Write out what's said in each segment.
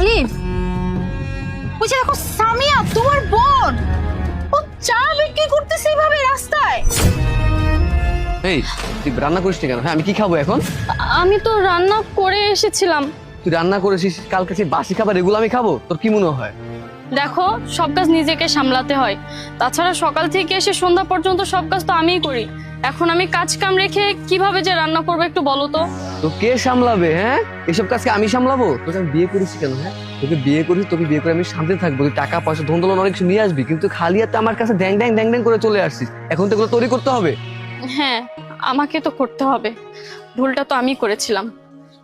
আলিফ, ওই যে দেখো সামিয়া তোমার বোন, ও চা বিক্রি করতেছে এইভাবে রাস্তায়। এই তুই রান্না করিস কেন? হ্যাঁ আমি কি খাবো এখন? আমি তো রান্না করে এসেছিলাম। তুই রান্না করেছিস, কালকে সেই বাসি খাবার এগুলো আমি খাবো? তোর কি মনে হয়? দেখো, সব কাজ নিজেকে সামলাতে হয়। তাছাড়া সকাল থেকে এসে সন্ধ্যা পর্যন্ত সব কাজ তো আমিই করি। এখন আমি কাজ কাম রেখে কিভাবে যে রান্না করবো একটু বলো তো। তো কে সামলাবে? হ্যাঁ এসব কাজকে আমি সামলাবো? তোকে আমি বিয়ে করেছি কেন? হ্যাঁ তোকে বিয়ে করি, তোকে বিয়ে করে আমি শান্তি থাকবো, তুই টাকা পয়সা ধন দৌলত অনেক কিছু নিয়ে আসবি, কিন্তু খালি হাতে আমার কাছে ড্যাং ড্যাং ড্যাং ড্যাং করে চলে আসছিস। এখন তো এগুলো তৈরি করতে হবে। হ্যাঁ, আমাকে তো করতে হবে। ভুলটা তো আমি করেছিলাম।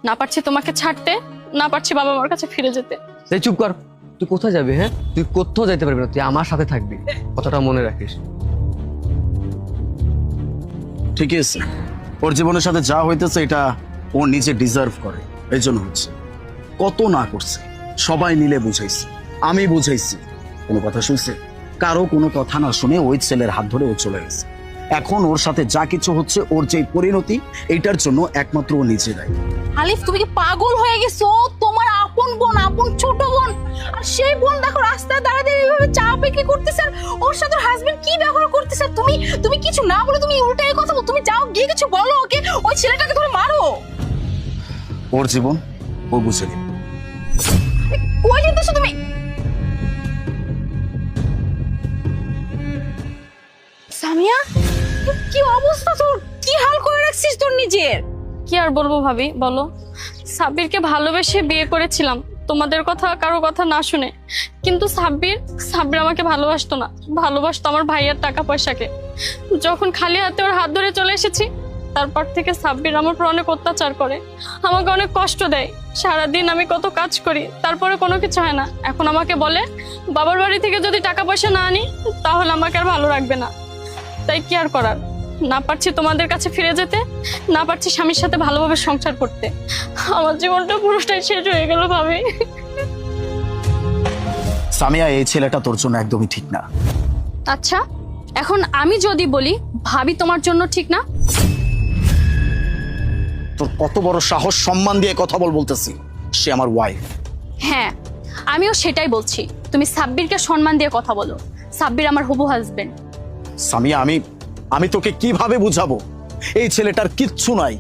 না পারছি তোমাকে ছাড়তে, না পারছি বাবা মার কাছে ফিরে যেতে। এই চুপ কর, তুই কোথায় যাবি? হ্যাঁ তুই কোথাও যাইতে পারবি না, তুই আমার সাথে থাকবি, কথাটা মনে রাখিস। ঠিক আছে, ওর জীবনের সাথে যা হইতেছে এটা ও নিজে ডিজার্ভ করে, এই জন্য হচ্ছে। কত না করছে, সবাই মিলে বুঝাইছে, আমি বুঝাইছি, কোনো কথা শুনছে? কারো কোনো কথা না শুনে ওই ছেলের হাত ধরে ও চলে গেছে। এখন ওর সাথে যা কিছু হচ্ছে, ওর যে পরিণতি, এইটার জন্য একমাত্র ও নিজে দায়ী। আলিফ, তুমি কি পাগল হয়ে গেছো? তোমার আপন বোন, আপন ছোট বোন, আর সেই বোন দেখো রাস্তায় দাঁড়িয়ে এইভাবে চা বিক্রি করতেছে, আর ওর সাথে হাজবেন্ড কি ব্যবহার করতেছে। তুমি কিছু না বলে তুমি উল্টাই কথা বলো। তুমি যাও গিয়ে কিছু বলো ওকে, ওই ছেলেটাকে ধরে মারো। ওর জীবন ও বুঝে নেবে। কই যেতেছো তুমি? সামিয়া, কি অবস্থা তোর? কি হাল করে রাখছিস তোর নিজের? কি আর বলবো ভাবি, বলো। সাব্বিরকে ভালোবেসে বিয়ে করেছিলাম, তোমাদের কথা কারো কথা না শুনে। কিন্তু সাব্বির আমাকে ভালোবাসতো না, ভালোবাসতো আমার ভাইয়ের টাকা পয়সাকে। যখন খালি হাতে ওর হাত ধরে চলে এসেছি, তারপর থেকে সাব্বির আমার উপর অনেক অত্যাচার করে, আমাকে অনেক কষ্ট দেয়। সারাদিন আমি কত কাজ করি, তারপরে কোনো কিছু হয় না। এখন আমাকে বলে বাবার বাড়ি থেকে যদি টাকা পয়সা না আনি তাহলে আমাকে আর ভালো রাখবে না। তাই কি আর করার, না পারছি তোমাদের কাছে ফিরে যেতে, না পারছি স্বামীর সাথে ভালোভাবে সংসার করতে। আমার জীবনটা পুরোটাই শেষ হয়ে গেল ভাবি। সামিয়া, এই ছেলেটা তোর জন্য একদমই ঠিক না। আচ্ছা, এখন আমি যদি বলি ভাবি তোমার জন্য ঠিক না? তোর কত বড় সাহস, সম্মান দিয়ে কথা বলতেছি, সে আমার ওয়াইফ। হ্যাঁ, আমিও সেটাই বলছি। তুমি সাব্বিরকে সম্মান দিয়ে কথা বলো, সাব্বির আমার হবু হাজবেন্ড। সামিয়া, আমি তোকে কিভাবে বুঝাবো? এই ছেলেটার কিচ্ছু নাই,